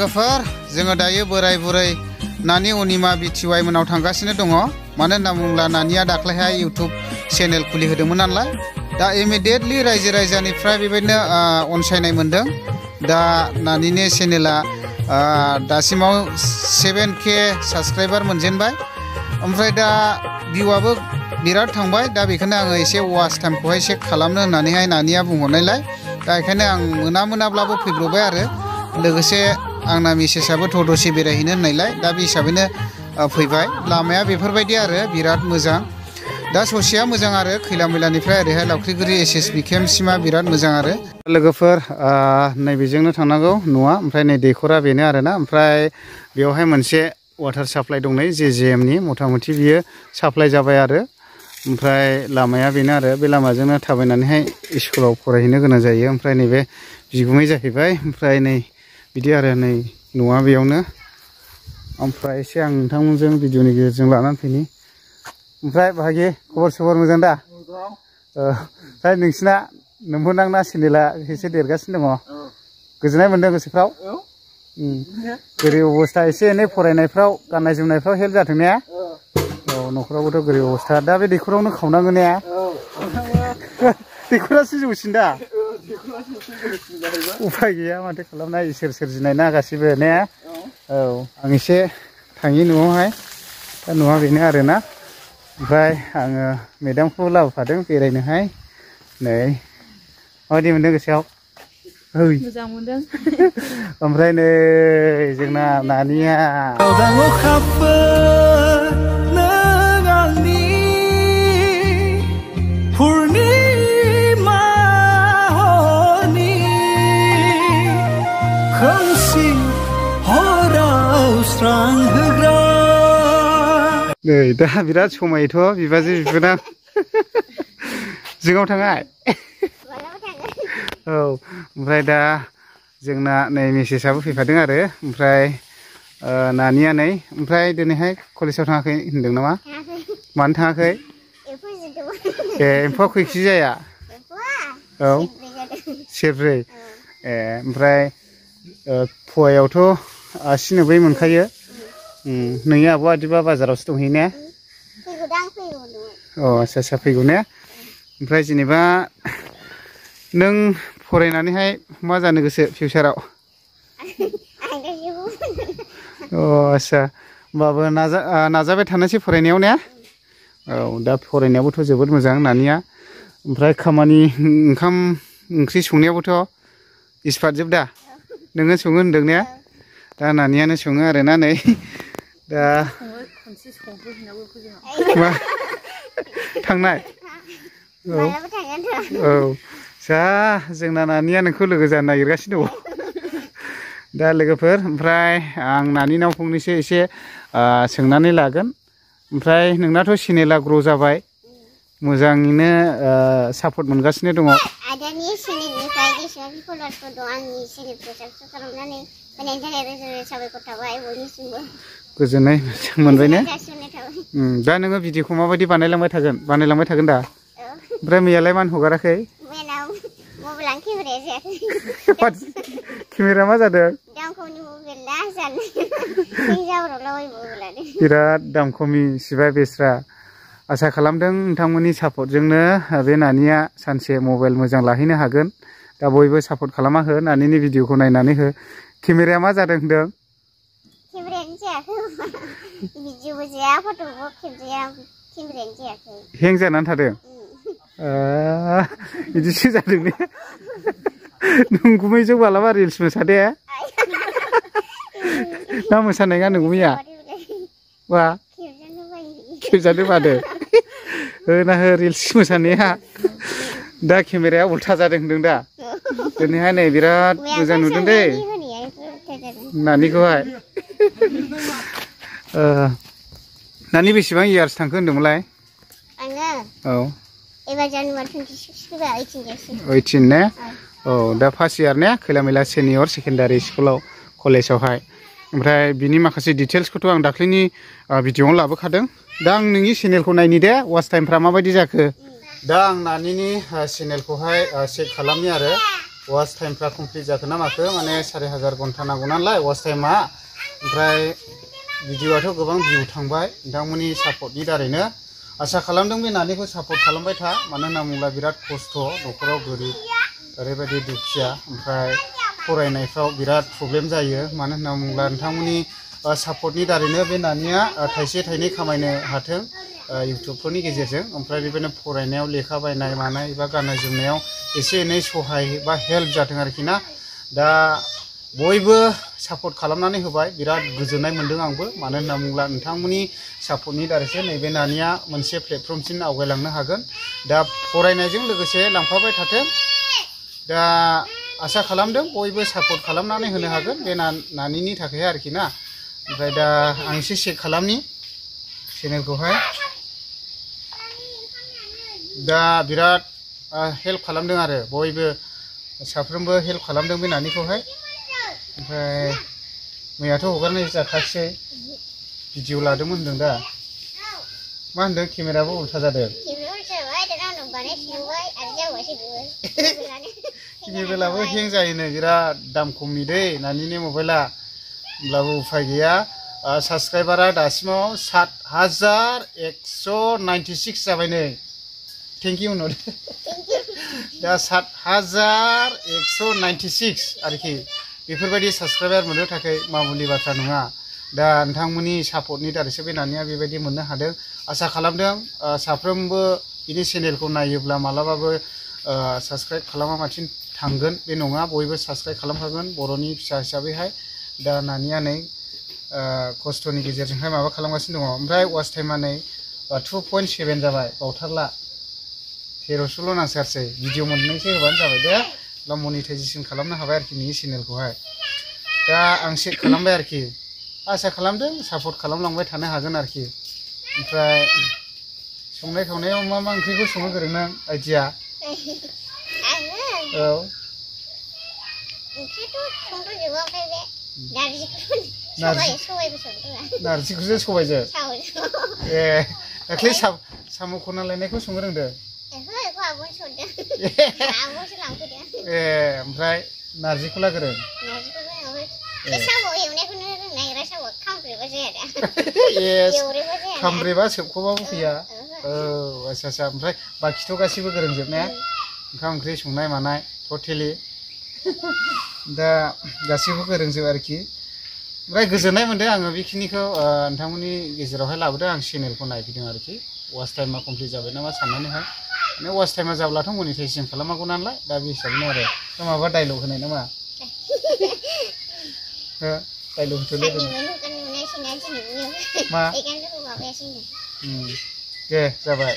लोगोफोर जोङो दायो बोराय बुरै नानि अनिमा बिटिवाइ मोनाव थांगासिनो दङ मानो होनना बुङोब्ला नानिया दाख्लैहाय इउटुब चेनेल खुलिहोदोंमोन नालाय दा इमिडियेटलि रायजो राजानिफ्राय बेबायदिनो अनसायनाय मोनदों दा नानिनि चेनेला दासिमाव 7K साबस्क्राइबार मोनजेनबाय ओमफ्राय दा भिउआबो बिराद थांबाय दा बेखायनो आङो एसे वाच टाइमखौहाय चेक खालामनो होननानैहाय नानिया बुंहरनायलाय दा बेखायनो आं मोनाब्लाबो फैब्रबबाय आरो लोगोसे आंना मिसेसआबो थदसे बेरायहैनो होननायलाय दा बे हिसाबैनो फैबाय लामाया बेफोरबायदि आरो बिराद मोजां दा ससेया मोजां आरो खैला मैलानिफ्राय ओरैहाय लावख्रिगुरि SSB केम्पसिमा बिराद मोजां आरो लोगोफोर नैबेजोंनो थांनांगौ न'आ ओमफ्राय नै दैखरा बेनो आरोना ओमफ्राय बेवहाय मोनसे वाटार साप्लाइ दं नै JJMनि मथा मथि बियो साप्लाइ जाबाय आरो ओमफ्राय लामाया बेनो आरो बे लामाजोंनो थाबायनानैहाय स्कुलाव फरायहैनो गोनां जायो ओमफ्राय नैबे बिगुमै जाहैबाय ओमफ्राय नै बिदि आरो नै न'आ बेयावनो ओमफ्राय एसे आं नोंथांमोनजों भिडिअनि गेजेरजों लानानै फैनि ओमफ्राय बाहागि खबर सबर मोजां दा ओमफ्राय नोंसिना नोंबोनांना चेनेला एसे देरगासिनो दङ गोजोननाय मोनदों गोसोफ्राव गोरिब अबस्था एसे एनै फरायनायफ्राव गाननाय जोमनायफ्राव हेल्प जाथों ने औ न'खरावबोथ' गोरिब अबस्था दा बे दैखरावनो खावनांगोन ने दैखरासो जौसिन दा उफाय गैया माथो खालामनाय इसोर सोरजिनाय ना गासिबो ने औ आं एसे थाङि न'आवहाय दा न'आ बेनो आरोना ओमफ्राय आङो मेदामखौ लाबोफादों बेरायनोहाय नै माबायदि मोनदों गोसोआव मोजां मोनदों ओमफ्राय नै जोंना नानिया नै दा बिराद समायोथ' बिबाजै बिबोनां जोंनाव थाङा औ ओमफ्राय दा जोंना नै मिसेसआबो फैफादों आरो ओमफ्राय नानिया नै ओमफ्राय दिनैहाय कलेजाव थाङाखै होनदों नामा मानो थाङाखै ए एम्फौआ खैखि जाया औ सेरब्रै ए ओमफ्राय फवायावथ' 80-90 मोनखायो नोंनि आब'आ बिदिबा बाजारावसो दंहैयो ने अ आच्छा फैगौ ने ओमफ्राय जेनेबा नों फरायनानैहाय मा जानो गोसो फिउचाराव अ आच्छा होमबाबो नाजाबाय थानोसै फरायनायाव ने औ दा फरायनायावबोथ' जोबोद मोजां नानिया ओमफ्राय खामानि ओंखाम ओंख्रि संनायावबोथ' एक्सपार्ट जोब दा नोङो सङो होनदों ने दा नानियानो सङो आरोना नै दा मा थांनाय औ औ जा जोंना नानिया नोंखौ लोगो जानो नागिरगासिनो दङ दा लोगोफोर ओमफ्राय आं नानिनाव फंनैसो एसे सोंनानै लागोन ओमफ्राय नोंनाथ' चेनेला ग्र' जाबाय मोजाङैनो सापर्ट मोनगासिनो दङ आदानि चेनेलनिफ्राय जेसेबां फलोवार्सफोर दं आंनि चेनेलखौ साबस्क्राइब खालामनानै होनायनि थाखाय रोजा रोजा साबायखर थाबाय बयनिसिमबो गोजोननाय मोनबाय ने दा नोङो भिडिअखौ माबायदि बानायलांबाय थागोन दा ओमफ्राय मैयालाय मानो हगाराखै मबाइलानो केमेराया जायाखै केमेरा मा जादों दामखमनि मबाइल ना जानो जाब्रबलाबाय बिराद दाम खमि सिबाय बेस्रा आसा खालामदों नोंथांमोननि सापर्टजोंनो बे नानिया सानसे मबाइल मोजां लाहैनो हागोन दा बयबो सापर्ट खालामना हो नानिनि भिडिअखौ नायनानै हो केमेराया मा जादों होनदों केमेरायानो जायाखै भिडिअबो जाया फट'बो खेबजाया केमेरायानो जायाखै हें जानानै थादों बिदिसो जादों ने नोंगुमैजों मालाबा रिल्स मोसादे ना मोसानाय नङा नोंगुमैया वा खेबजानो बादो होना हो रिल्स मोसानाया दा केमेराया उल्था जादों होनदों दा दिनैहाय नै बिराद मोजां नुदों दे नानिखौहाय नानि बेसेबां इयार्स थांखो होनदोंमोनलाय आङो औ एबार जानुवारि 26 फैबा 18 जासिगोन 18 ने औ दा फार्स्ट इयार ने खैला मैला सेनियर सेकेन्डारि स्कुलाव कलेजावहाय ओमफ्राय बिनि माखासे डिटेल्सखौथ' आं दाख्लैनि भिडिअआवनो लाबोखादों दा आं नोंनि चेनेलखौ नायनि दे वाच टाइमफ्रा माबायदि जाखो दा आं नानिनि चेनेलखौहाय चेक खालामनि आरो वाच टाइमफ्रा कमप्लिट जाखो ना माखो माने 4,500 घन्टा नांगौ नालाय वाच टाइमा ओमफ्राय भिडिअआथ' गोबां भिउ थांबाय नोंथांमोननि सापर्टनि दारैनो आसा खालामदों बे नानिखौ सापर्ट खालामबाय था मानो होनना बुङोब्ला बिराद खस्थ' न'खराव गोरिब ओरैबायदि दुखिया ओमफ्राय फरायनायफ्राव बिराद प्रब्लेम जायो मानो होनना बुङोब्ला नोंथांमोननि सापर्टनि दारैनो बे नानिया थाइसे थाइनै खामायनो हाथों इउटुबफोरनि गेजेरजों ओमफ्राय बेबायदिनो फरायनायाव लेखा बायनाय मानाय एबा गाननाय जोमनायाव एसे एनै सहाय बा हेल्प जाथों आरोखि ना दा बयबो सापर्ट खालामनानै होबाय बिराद गोजोननाय मोनदों आंबो मानो होनना बुङोब्ला नोंथांमोननि सापर्टनि दारैसो नैबे नानिया मोनसे प्लेटफर्मसिम आवगायलांनो हागोन दा फरायनायजों लोगोसे लांफाबाय थाथों दा आसा खालामदों बयबो सापर्ट खालामनानै होनो हागोन बे नानिनि थाखाय आरोखि ना ओमफ्राय दा आं एसे चेक खालामनि चेनेलखौहाय दा बिराद हेल्प खालामदों आरो बयबो साफ्रोमबो हेल्प खालामदों बे नानिखौहाय ओमफ्राय मैयाथ' हगारनाय जाखासै भिडिअ लादोंमोन होनदों दा मा होनदों केमेराबो उल्था जादों मबाइलाबो हें जायोनो बिराद दाम खमनि दै नानिनि मबाइला होमब्लाबो उफाय गैया साबस्क्राइबारा दासिमाव 7,196 जाबाय नै थेंक इउ होनहरदो दा 7,196 आरोखि बेफोरबायदि साबस्क्राइबार मोननो थाखाय मामुलि बाथ्रा नङा दा नोंथांमोननि सापर्टनि दारैसो बे नानिया बेबायदि मोननो हादों आसा खालामदों साफ्रोमबो बिनि चेनेलखौ नायोब्ला मालाबाबो साबस्क्राइब खालामालासिनो थांगोन बे नङा बयबो साबस्क्राइब खालामखागोन बर'नि फिसा हिसाबैहाय दा नानिया नै खस्थ'नि गेजेरजोंहाय माबा खालामगासिनो दङ ओमफ्राय वाच टाइमा नै 2.7 जाबाय बावथारला 13सल' नांसारसै भिडिअ मोननैसो होबानो जाबाय दे दा मनिटाइजेसन खालामनो हाबाय आरोखि नोंनि चेनेलखौहाय दा आं चेक खालामबाय आरोखि आसा खालामदों सापर्ट खालामलांबाय थानो हागोन आरोखि ओमफ्राय संनाय खावनायाव मा मा ओंख्रिखौ संनो गोरों नों आइडिया औ नारजिखौसो सबायजों ए दाख्लै साम' खनना लायनायखौ संनो रोंदों ए ओमफ्राय नारजिखौला गोरों खामब्रेबा सोबख'बाबो फैया औ आच्छा आच्छा ओमफ्राय बाखिथ' गासिबो गोरोंजोब ने ओंखाम ओंख्रि संनाय मानाय टटेलि दा गासिबो गोरोंजोब आरोखि ओमफ्राय गोजोननाय मोनदों आङो बेखिनिखौ नोंथांमोननि गेजेरावहाय लाबोदों आं चेनेलखौ नायफैदों आरोखि वाच टाइमा कमप्लिट जाबाय नामा साननानैहाय माने वाच टाइमा जाब्लाथ' मनिटाइजेसन खालामनांगौ नालाय दा बे हिसाबैनो आरो दा माबा डायलग होनाय नामा डायलग होथ'नो मा दे जाबाय